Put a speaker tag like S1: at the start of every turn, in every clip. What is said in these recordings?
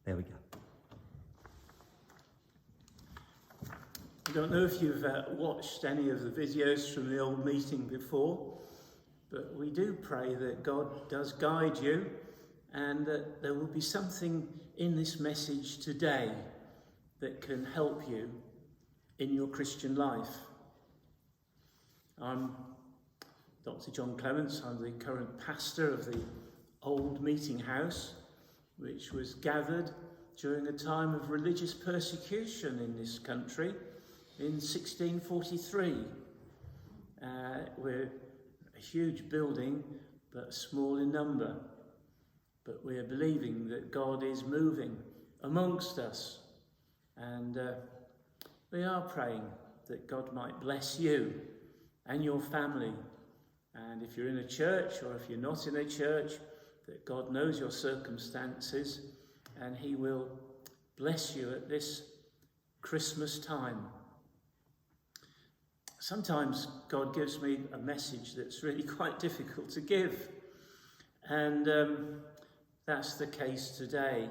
S1: There we go.
S2: I don't know if you've watched any of the videos from the old meeting before, but we do pray that God does guide you and that there will be something in this message today that can help you in your Christian life. I'm Dr. John Clements. I'm the current pastor of the old meeting house, which was gathered during a time of religious persecution in this country in 1643. We're a huge building, but small in number. But we are believing that God is moving amongst us. And we are praying that God might bless you and your family. And if you're in a church or if you're not in a church, that God knows your circumstances and he will bless you at this Christmas time. Sometimes God gives me a message that's really quite difficult to give. And that's the case today.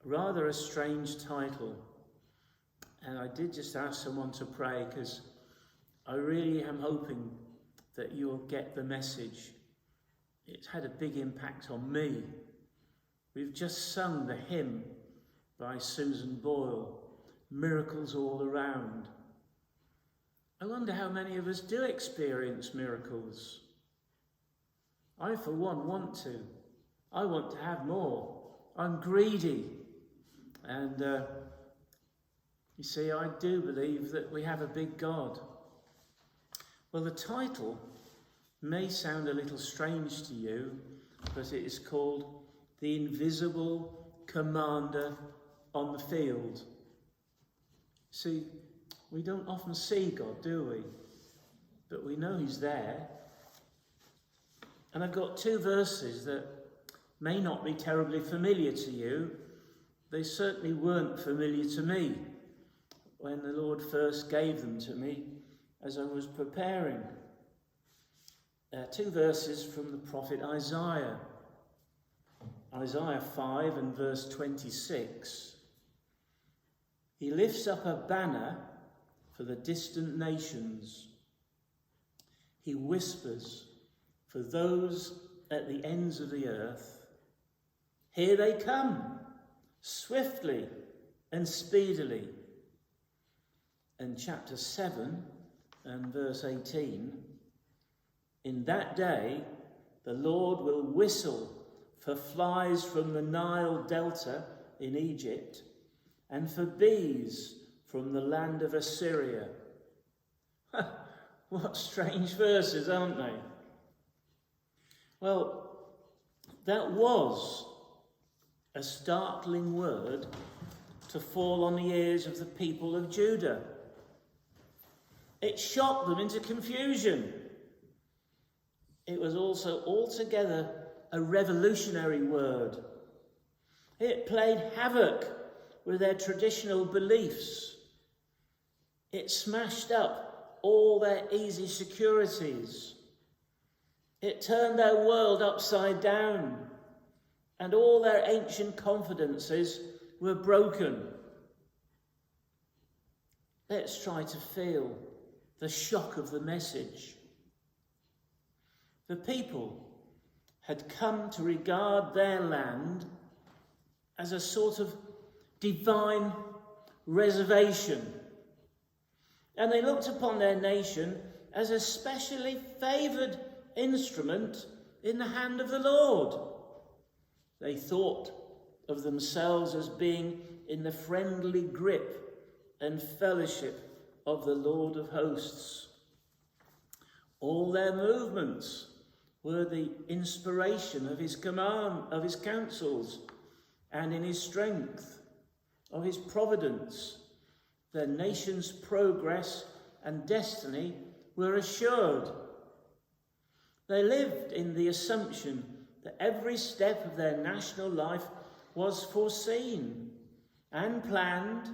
S2: Rather a strange title. And I did just ask someone to pray because I really am hoping that you'll get the message. It's had a big impact on me. We've just sung the hymn by Susan Boyle, Miracles All Around. I wonder how many of us do experience miracles. I, for one, want to. I want to have more. I'm greedy. And you see, I do believe that we have a big God. Well, the title may sound a little strange to you, but it is called The Invisible Commander on the Field. See, we don't often see God, do we? But we know he's there. And I've got two verses that may not be terribly familiar to you. They certainly weren't familiar to me when the Lord first gave them to me as I was preparing. Two verses from the prophet Isaiah. Isaiah 5 and verse 26. He lifts up a banner for the distant nations. He whispers for those at the ends of the earth. Here they come, swiftly and speedily. And chapter 7 and verse 18. In that day, the Lord will whistle for flies from the Nile Delta in Egypt and for bees from the land of Assyria. What strange verses, aren't they? Well, that was a startling word to fall on the ears of the people of Judah. It shocked them into confusion. It was also altogether a revolutionary word. It played havoc with their traditional beliefs. It smashed up all their easy securities. It turned their world upside down, and all their ancient confidences were broken. Let's try to feel the shock of the message. The people had come to regard their land as a sort of divine reservation. And they looked upon their nation as a specially favoured instrument in the hand of the Lord. They thought of themselves as being in the friendly grip and fellowship of the Lord of hosts. All their movements were the inspiration of his command, of his counsels, and in his strength, of his providence. Their nation's progress and destiny were assured. They lived in the assumption that every step of their national life was foreseen and planned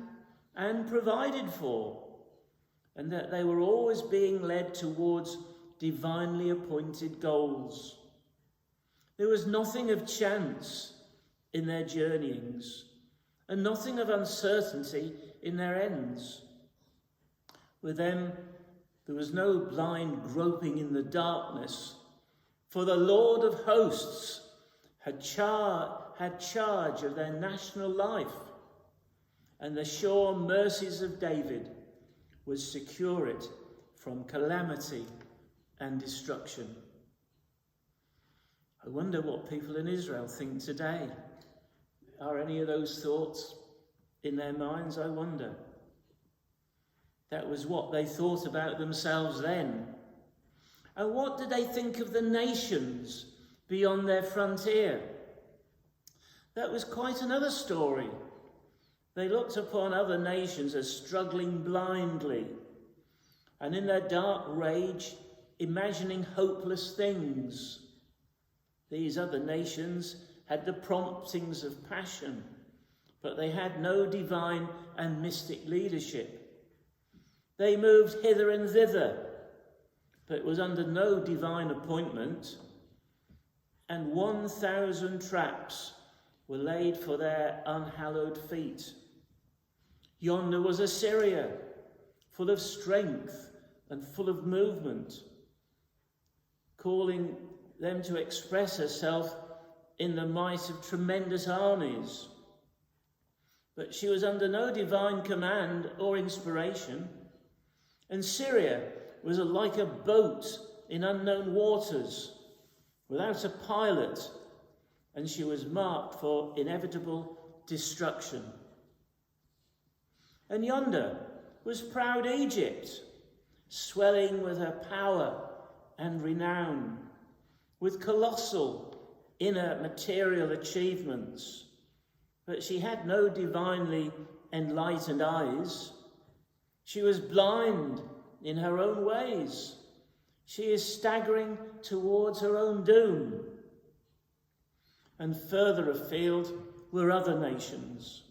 S2: and provided for, and that they were always being led towards divinely appointed goals. There was nothing of chance in their journeyings, and nothing of uncertainty in their ends. With them there was no blind groping in the darkness, for the Lord of hosts had charge of their national life, and the sure mercies of David would secure it from calamity and destruction. I wonder what people in Israel think today. Are any of those thoughts in their minds? I wonder. That was what they thought about themselves then. And what did they think of the nations beyond their frontier? That was quite another story. They looked upon other nations as struggling blindly, and in their dark rage, imagining hopeless things. These other nations had the promptings of passion, but they had no divine and mystic leadership. They moved hither and thither, but it was under no divine appointment, and 1,000 traps were laid for their unhallowed feet. Yonder was Assyria, full of strength and full of movement, calling them to express herself in the might of tremendous armies. But she was under no divine command or inspiration, and Syria was like a boat in unknown waters, without a pilot, and she was marked for inevitable destruction. And yonder was proud Egypt, swelling with her power and renown, with colossal inner material achievements. But she had no divinely enlightened eyes. She was blind in her own ways. She is staggering towards her own doom. And further afield were other nations,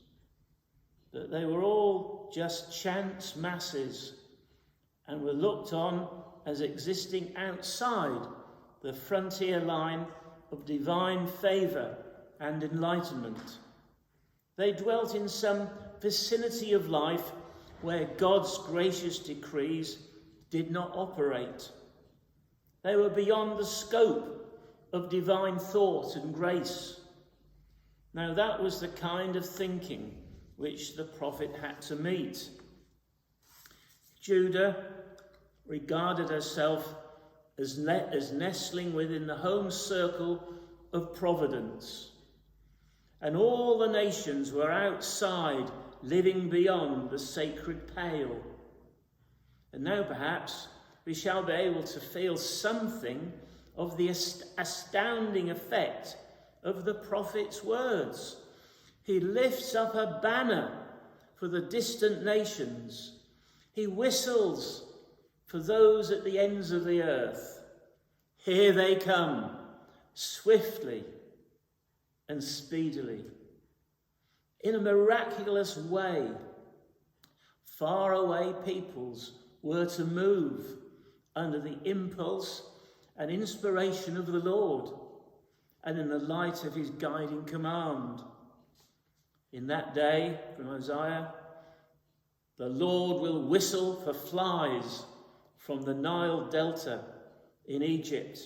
S2: but they were all just chance masses and were looked on as existing outside the frontier line of divine favour and enlightenment. They dwelt in some vicinity of life where God's gracious decrees did not operate. They were beyond the scope of divine thought and grace. Now that was the kind of thinking which the prophet had to meet. Judah regarded herself as nestling within the home circle of providence, and all the nations were outside, living beyond the sacred pale. And now perhaps we shall be able to feel something of the astounding effect of the prophet's words. He lifts up a banner for the distant nations. He whistles for those at the ends of the earth. Here they come, swiftly and speedily. In a miraculous way, faraway peoples were to move under the impulse and inspiration of the Lord, and in the light of his guiding command. In that day, from Isaiah, the Lord will whistle for flies from the Nile Delta in Egypt,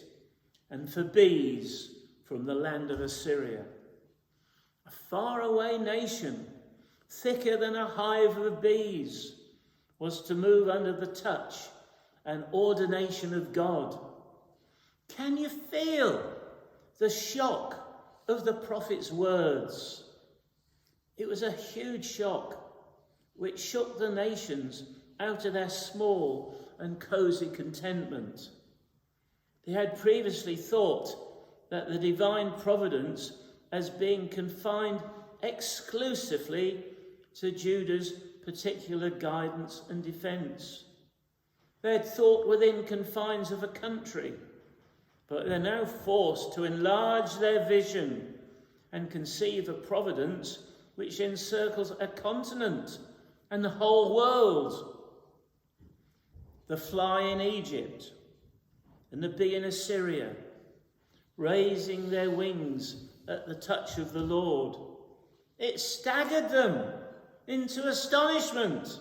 S2: and for bees from the land of Assyria. A faraway nation, thicker than a hive of bees, was to move under the touch and ordination of God. Can you feel the shock of the prophet's words? It was a huge shock which shook the nations out of their small and cosy contentment. They had previously thought that the divine providence as being confined exclusively to Judah's particular guidance and defence. They had thought within confines of a country, but they're now forced to enlarge their vision and conceive a providence which encircles a continent and the whole world. The fly in Egypt and the bee in Assyria, raising their wings at the touch of the Lord. It staggered them into astonishment.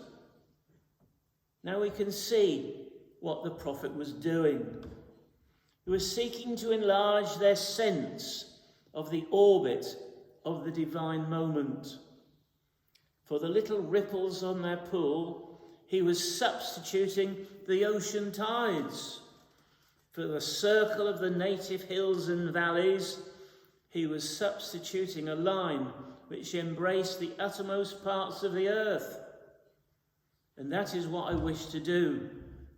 S2: Now we can see what the prophet was doing. He was seeking to enlarge their sense of the orbit of the divine moment. For the little ripples on their pool, he was substituting the ocean tides. For the circle of the native hills and valleys, he was substituting a line which embraced the uttermost parts of the earth. And that is what I wish to do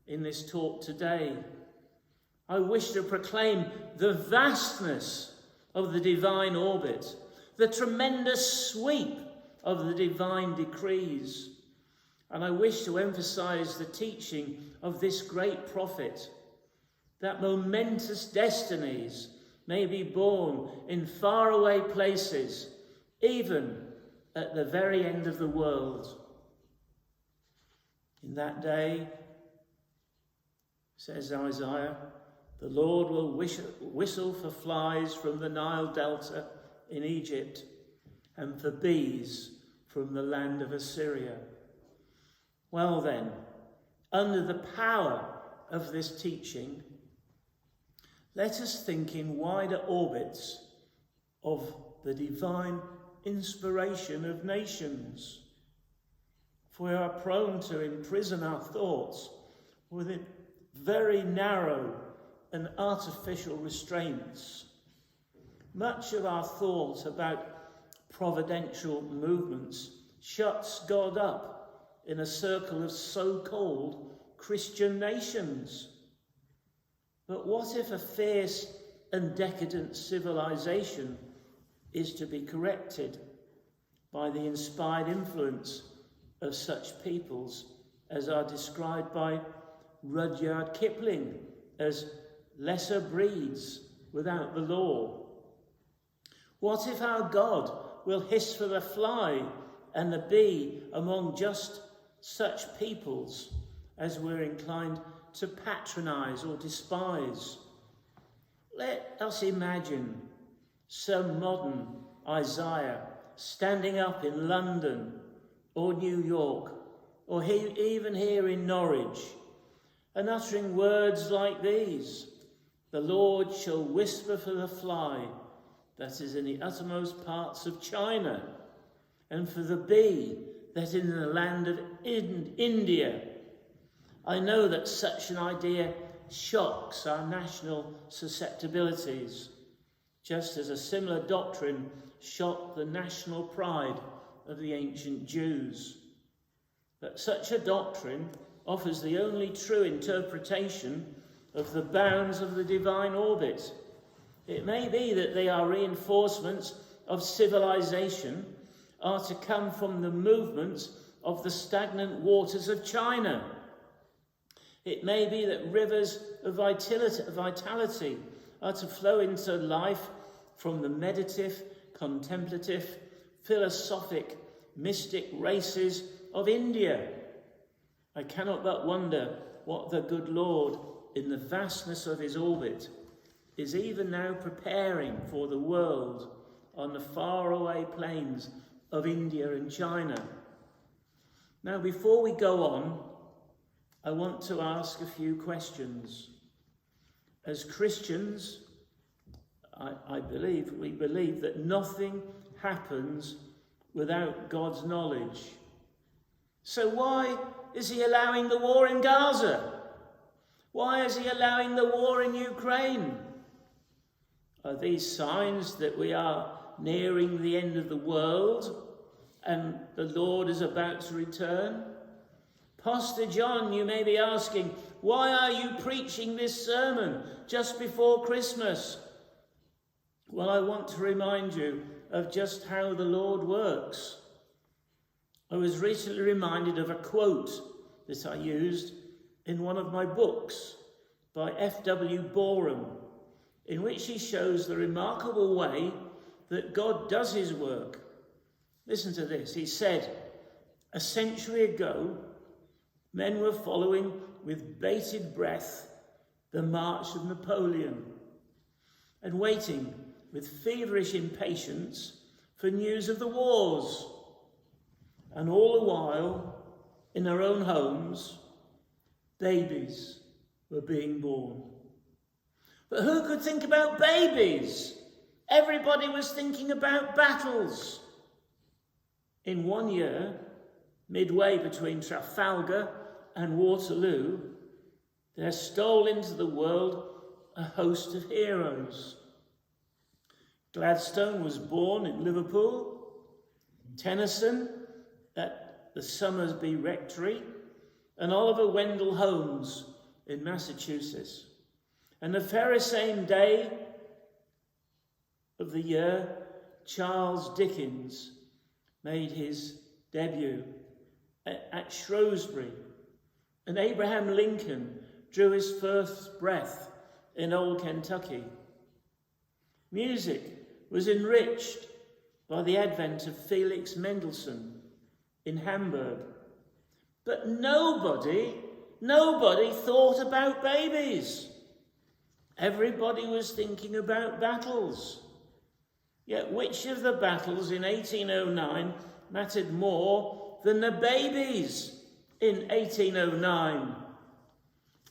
S2: in this talk today. I wish to proclaim the vastness of the divine orbit, the tremendous sweep of the divine decrees. And I wish to emphasize the teaching of this great prophet, that momentous destinies may be born in faraway places, even at the very end of the world. In that day, says Isaiah, the Lord will whistle for flies from the Nile Delta in Egypt and for bees from the land of Assyria. Well then, under the power of this teaching, let us think in wider orbits of the divine inspiration of nations. For we are prone to imprison our thoughts within very narrow and artificial restraints. Much of our thought about providential movements shuts God up in a circle of so-called Christian nations. But what if a fierce and decadent civilization is to be corrected by the inspired influence of such peoples as are described by Rudyard Kipling as lesser breeds without the law? What if our God will hiss for the fly and the bee among just such peoples as we're inclined to patronize or despise? Let us imagine some modern Isaiah standing up in London or New York or even here in Norwich and uttering words like these: "The Lord shall whisper for the fly that is in the uttermost parts of China, and for the bee that is in the land of India." I know that such an idea shocks our national susceptibilities, just as a similar doctrine shocked the national pride of the ancient Jews. But such a doctrine offers the only true interpretation of the bounds of the divine orbit. It may be that they are reinforcements of civilization are to come from the movements of the stagnant waters of China. It may be that rivers of vitality are to flow into life from the meditative, contemplative, philosophic, mystic races of India. I cannot but wonder what the good Lord, in the vastness of his orbit, is even now preparing for the world on the faraway plains of India and China. Now, before we go on, I want to ask a few questions. As Christians, we believe that nothing happens without God's knowledge. So why is he allowing the war in Gaza? Why is he allowing the war in Ukraine? Are these signs that we are nearing the end of the world and the Lord is about to return? Pastor John, you may be asking, why are you preaching this sermon just before Christmas? Well, I want to remind you of just how the Lord works. I was recently reminded of a quote that I used in one of my books by F.W. Borum, in which he shows the remarkable way that God does his work. Listen to this. He said, "A century ago, men were following with bated breath the march of Napoleon and waiting with feverish impatience for news of the wars. And all the while, in their own homes, babies were being born. But who could think about babies? Everybody was thinking about battles. In 1 year, midway between Trafalgar and Waterloo, there stole into the world a host of heroes. Gladstone was born in Liverpool, Tennyson at the Somersby Rectory, and Oliver Wendell Holmes in Massachusetts. And the very same day of the year, Charles Dickens made his debut at Shrewsbury, and Abraham Lincoln drew his first breath in old Kentucky. Music was enriched by the advent of Felix Mendelssohn in Hamburg. But nobody thought about babies. Everybody was thinking about battles. Yet which of the battles in 1809 mattered more than the babies in 1809?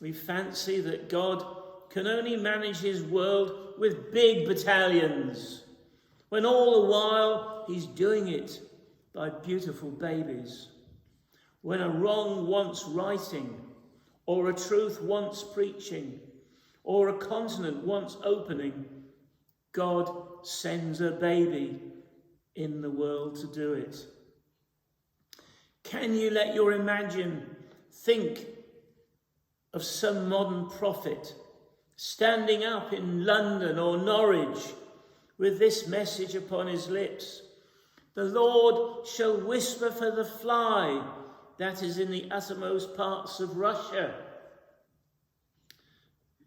S2: We fancy that God can only manage his world with big battalions, when all the while he's doing it by beautiful babies. When a wrong wants righting, or a truth wants preaching, or a continent wants opening, God sends a baby in the world to do it. Can you let your imagination think of some modern prophet standing up in London or Norwich with this message upon his lips? The Lord shall whisper for the fly that is in the uttermost parts of Russia.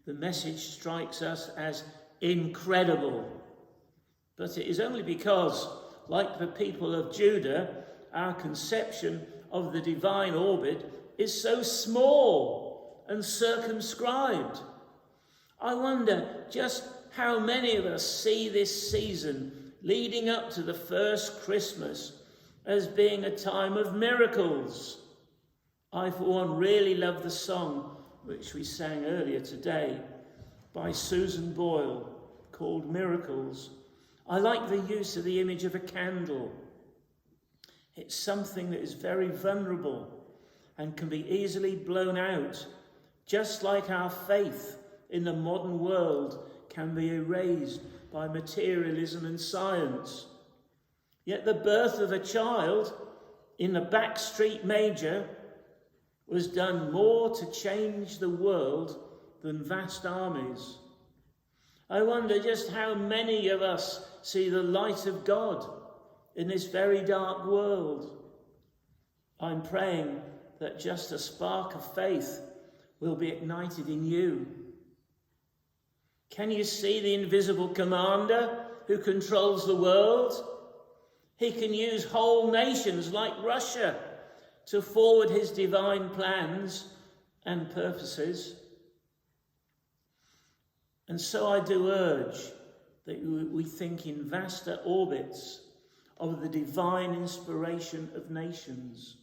S2: The message strikes us as incredible, but it is only because, like the people of Judah, our conception of the divine orbit is so small and circumscribed. I wonder just how many of us see this season leading up to the first Christmas as being a time of miracles. I, for one, really love the song which we sang earlier today by Susan Boyle called Miracles. I like the use of the image of a candle. It's something that is very vulnerable and can be easily blown out, just like our faith in the modern world can be erased by materialism and science. Yet the birth of a child in the backstreet manger was done more to change the world than vast armies. I wonder just how many of us see the light of God in this very dark world. I'm praying that just a spark of faith will be ignited in you. Can you see the invisible commander who controls the world? He can use whole nations like Russia to forward his divine plans and purposes. And so I do urge that we think in vaster orbits of the divine inspiration of nations.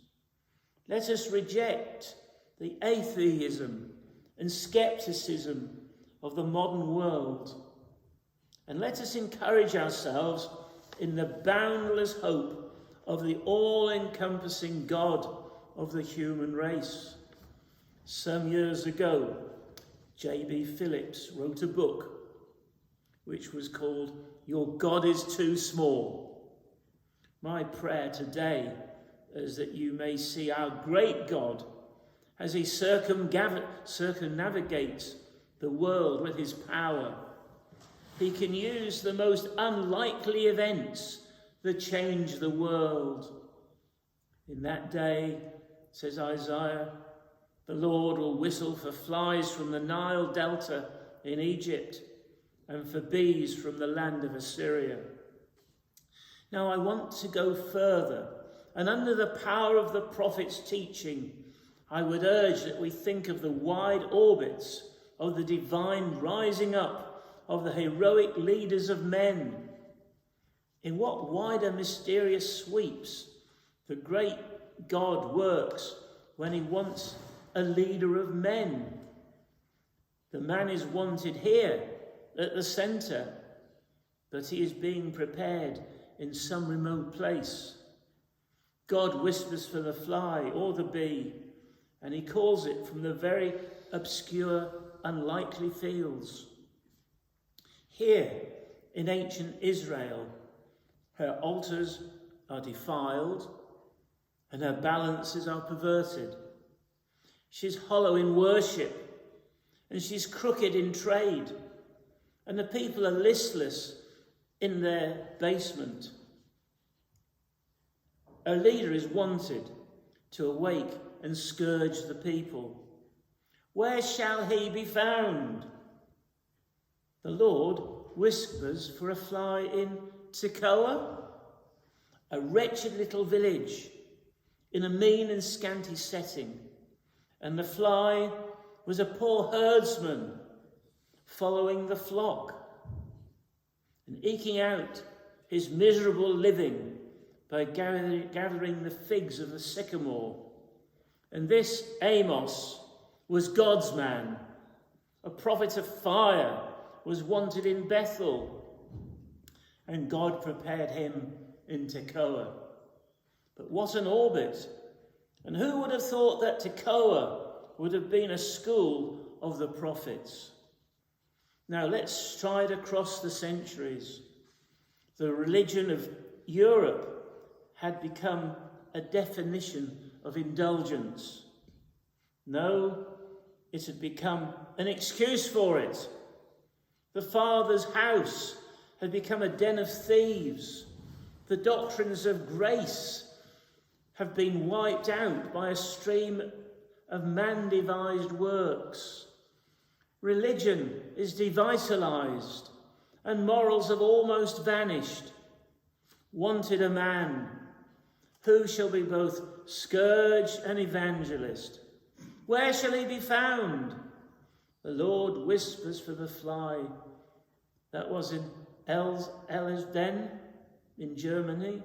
S2: Let us reject the atheism and skepticism of the modern world, and let us encourage ourselves in the boundless hope of the all-encompassing God of the human race. Some years ago, J.B. Phillips wrote a book which was called Your God is Too Small. My prayer today is that you may see our great God as he circumnavigates the world with his power. He can use the most unlikely events that change the world. In that day, says Isaiah, the Lord will whistle for flies from the Nile Delta in Egypt and for bees from the land of Assyria. Now I want to go further, and under the power of the prophet's teaching, I would urge that we think of the wide orbits of the divine rising up of the heroic leaders of men. In what wider mysterious sweeps the great God works when he wants a leader of men. The man is wanted here at the centre, but he is being prepared in some remote place. God whispers for the fly or the bee, and he calls it from the very obscure, unlikely fields. Here in ancient Israel, her altars are defiled and her balances are perverted. She's hollow in worship and she's crooked in trade, and the people are listless in their basement. A leader is wanted to awake and scourge the people. Where shall he be found? The Lord whispers for a fly in Tekoa, a wretched little village in a mean and scanty setting, and the fly was a poor herdsman following the flock and eking out his miserable living by gathering the figs of the sycamore. And this Amos was God's man. A prophet of fire was wanted in Bethel, and God prepared him in Tekoa. But what an orbit! And who would have thought that Tekoa would have been a school of the prophets? Now let's stride across the centuries. The religion of Europe had become a definition of indulgence. No, it had become an excuse for it. The Father's house had become a den of thieves. The doctrines of grace have been wiped out by a stream of man-devised works. Religion is devitalized and morals have almost vanished. Wanted a man who shall be both scourge and evangelist. Where shall he be found? The Lord whispers for the fly. That was in Elsden in Germany,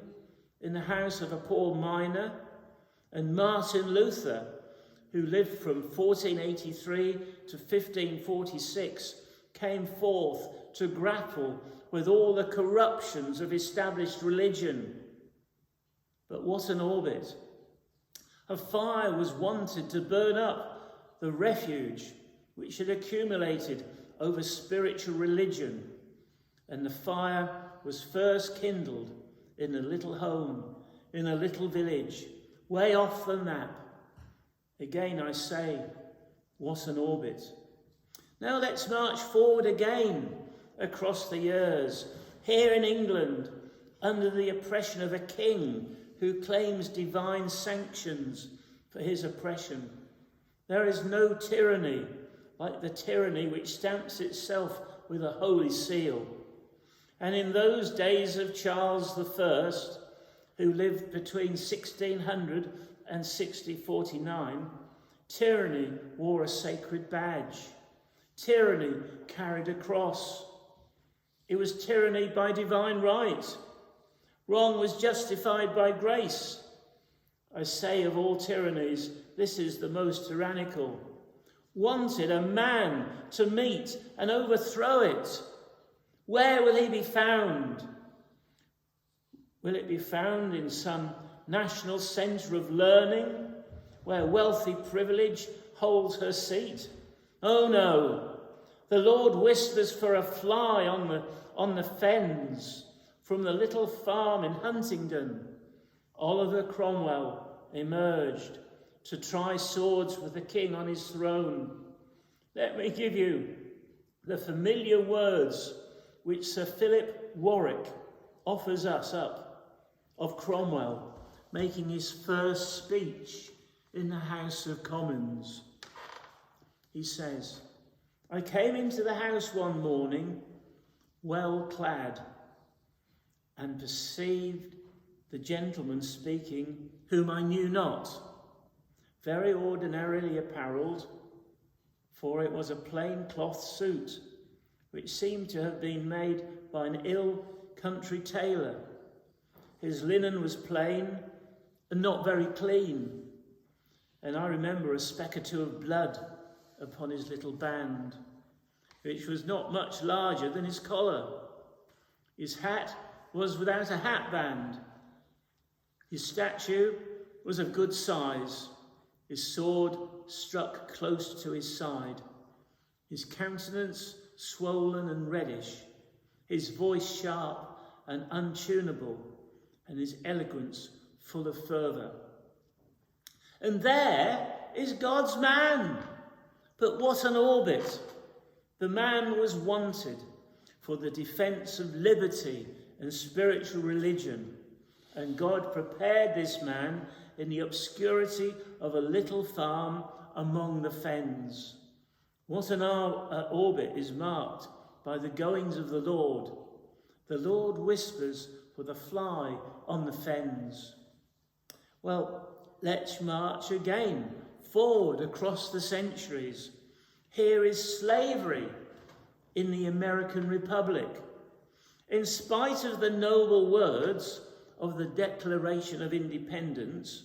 S2: in the house of a poor miner. And Martin Luther, who lived from 1483 to 1546, came forth to grapple with all the corruptions of established religion. But what an orbit! A fire was wanted to burn up the refuge which had accumulated over spiritual religion, and the fire was first kindled in a little home, in a little village, way off the map. Again I say, what an orbit. Now let's march forward again across the years, here in England, under the oppression of a king who claims divine sanctions for his oppression. There is no tyranny like the tyranny which stamps itself with a holy seal. And in those days of Charles I, who lived between 1600 and 1649, tyranny wore a sacred badge. Tyranny carried a cross. It was tyranny by divine right. Wrong was justified by grace. I say of all tyrannies, this is the most tyrannical. Wanted a man to meet and overthrow it. Where will he be found? Will it be found in some national centre of learning where wealthy privilege holds her seat? Oh no, the Lord whispers for a fly on the fens. From the little farm in Huntingdon, Oliver Cromwell emerged to try swords with the king on his throne. Let me give you the familiar words which Sir Philip Warwick offers us up of Cromwell making his first speech in the House of Commons. He says, "I came into the house one morning, well clad, and perceived the gentleman speaking, whom I knew not, very ordinarily apparelled, for it was a plain cloth suit, which seemed to have been made by an ill country tailor. His linen was plain and not very clean, and I remember a speck or two of blood upon his little band, which was not much larger than his collar. His hat was without a hat band. His statue was of good size. His sword struck close to his side. His countenance swollen and reddish. His voice sharp and untunable, and his eloquence full of fervour. And there is God's man. But what an orbit! The man was wanted for the defence of liberty and spiritual religion, and God prepared this man in the obscurity of a little farm among the fens. What an orbit is marked by the goings of the Lord. The Lord whispers for the fly on the fens. Well, let's march again, forward across the centuries. Here is slavery in the American Republic. In spite of the noble words of the Declaration of Independence,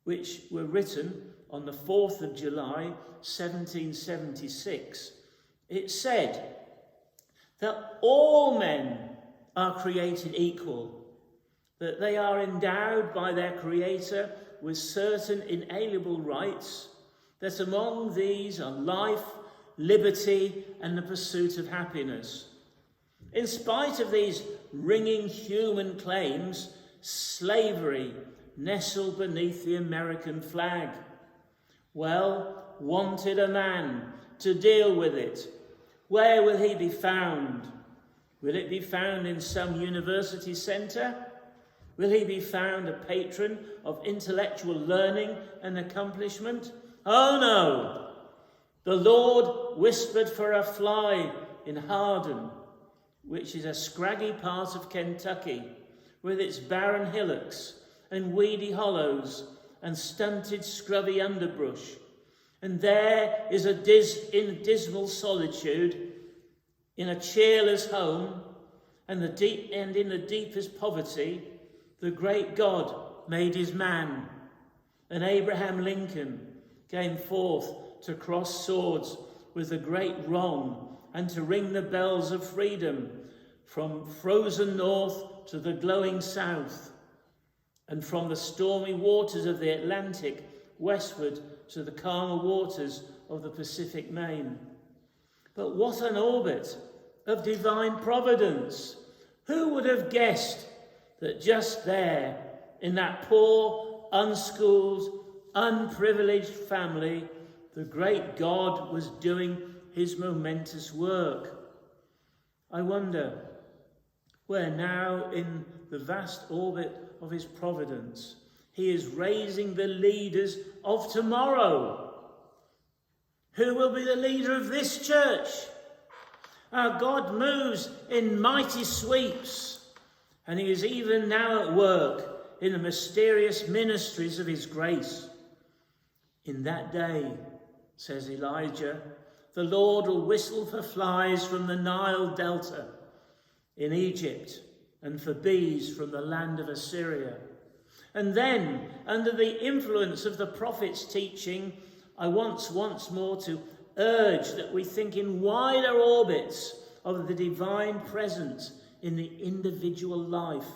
S2: which were written on the 4th of July, 1776, it said that all men are created equal, that they are endowed by their Creator with certain inalienable rights, that among these are life, liberty, and the pursuit of happiness. In spite of these ringing human claims, slavery nestled beneath the American flag. Well, wanted a man to deal with it. Where will he be found? Will it be found in some university centre? Will he be found a patron of intellectual learning and accomplishment? Oh no! The Lord whispered for a fly in Hardin, which is a scraggy part of Kentucky, with its barren hillocks and weedy hollows and stunted scrubby underbrush. And there is in dismal solitude, in a cheerless home, and in the deepest poverty, the great God made his man. And Abraham Lincoln came forth to cross swords with the great wrong and to ring the bells of freedom from frozen north to the glowing south, and from the stormy waters of the Atlantic westward to the calmer waters of the Pacific Main. But what an orbit of divine providence! Who would have guessed that just there, in that poor, unschooled, unprivileged family, the great God was doing his momentous work? I wonder where now in the vast orbit of his providence he is raising the leaders of tomorrow. Who will be the leader of this church? Our God moves in mighty sweeps, and he is even now at work in the mysterious ministries of his grace. In that day, says Elijah, the Lord will whistle for flies from the Nile Delta in Egypt, and for bees from the land of Assyria. And then, under the influence of the prophet's teaching, I want once more to urge that we think in wider orbits of the divine presence in the individual life.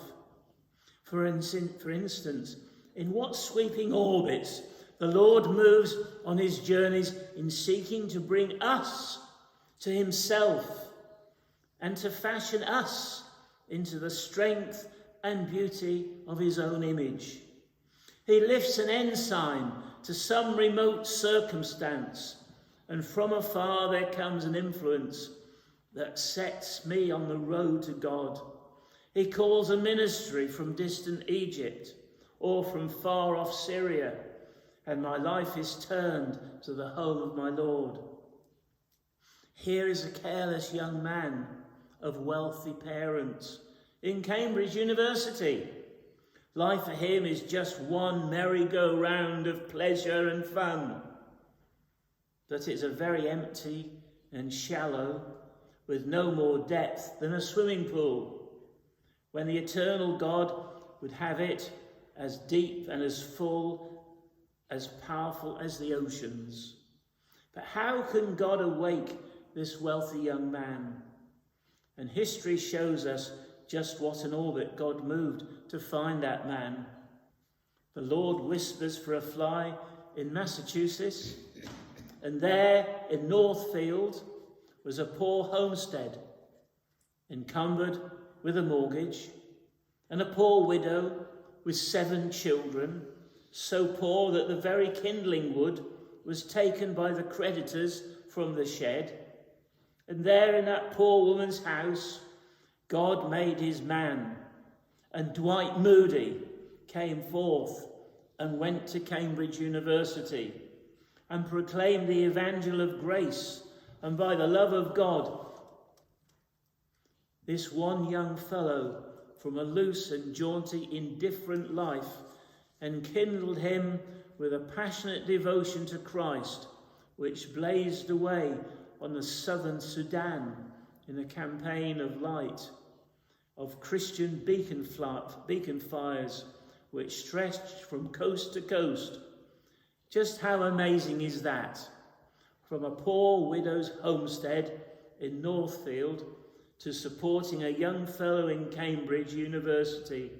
S2: For instance, in what sweeping orbits the Lord moves on his journeys in seeking to bring us to himself and to fashion us into the strength and beauty of his own image. He lifts an ensign to some remote circumstance, and from afar there comes an influence that sets me on the road to God. He calls a ministry from distant Egypt or from far off Syria, and my life is turned to the home of my Lord. Here is a careless young man of wealthy parents in Cambridge University. Life for him is just one merry-go-round of pleasure and fun. But it's a very empty and shallow, with no more depth than a swimming pool, when the eternal God would have it as deep and as full, as powerful as the oceans. But how can God awake this wealthy young man? And history shows us just what an orbit God moved to find that man. The Lord whispers for a fly in Massachusetts, and there in Northfield was a poor homestead, encumbered with a mortgage, and a poor widow with 7 children, so poor that the very kindling wood was taken by the creditors from the shed. And there in that poor woman's house, God made his man, and Dwight Moody came forth and went to Cambridge University and proclaimed the evangel of grace, and by the love of God, this one young fellow from a loose and jaunty, indifferent life enkindled him with a passionate devotion to Christ, which blazed away on the southern Sudan in a campaign of light, of Christian beacon fires which stretched from coast to coast. Just how amazing is that? From a poor widow's homestead in Northfield to supporting a young fellow in Cambridge University.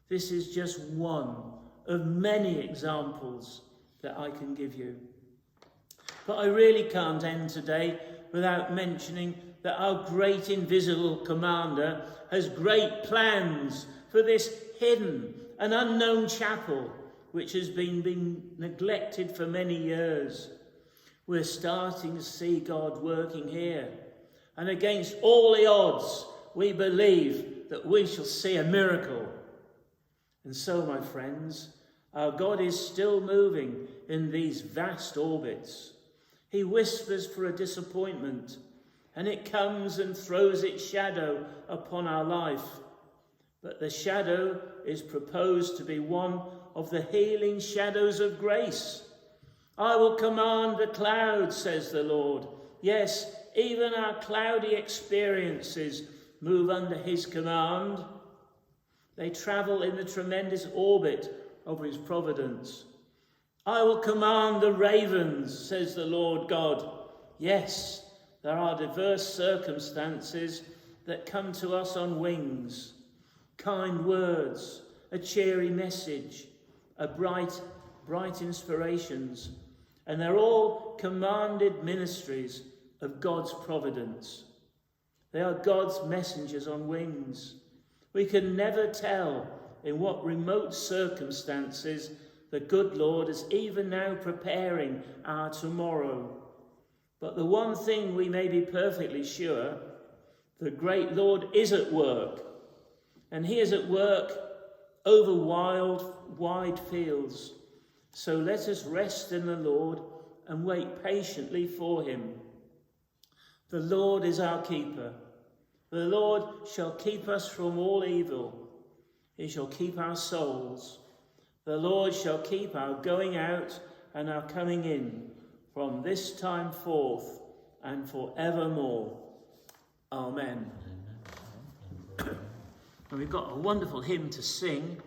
S2: This is just one of many examples that I can give you. But I really can't end today without mentioning that our great invisible commander has great plans for this hidden and unknown chapel, which has been neglected for many years. We're starting to see God working here. And against all the odds, we believe that we shall see a miracle. And so, my friends, our God is still moving in these vast orbits. He whispers for a disappointment, and it comes and throws its shadow upon our life. But the shadow is proposed to be one of the healing shadows of grace. I will command the clouds, says the Lord. Yes, even our cloudy experiences move under his command. They travel in the tremendous orbit of his providence. I will command the ravens, says the Lord God. Yes, there are diverse circumstances that come to us on wings. Kind words, a cheery message, a bright inspirations. And they're all commanded ministries of God's providence. They are God's messengers on wings. We can never tell in what remote circumstances the good Lord is even now preparing our tomorrow. But the one thing we may be perfectly sure, the great Lord is at work. And he is at work over wide fields. So let us rest in the Lord and wait patiently for him. The Lord is our keeper. The Lord shall keep us from all evil. He shall keep our souls. The Lord shall keep our going out and our coming in from this time forth and forevermore. Amen. And we've got a wonderful hymn to sing.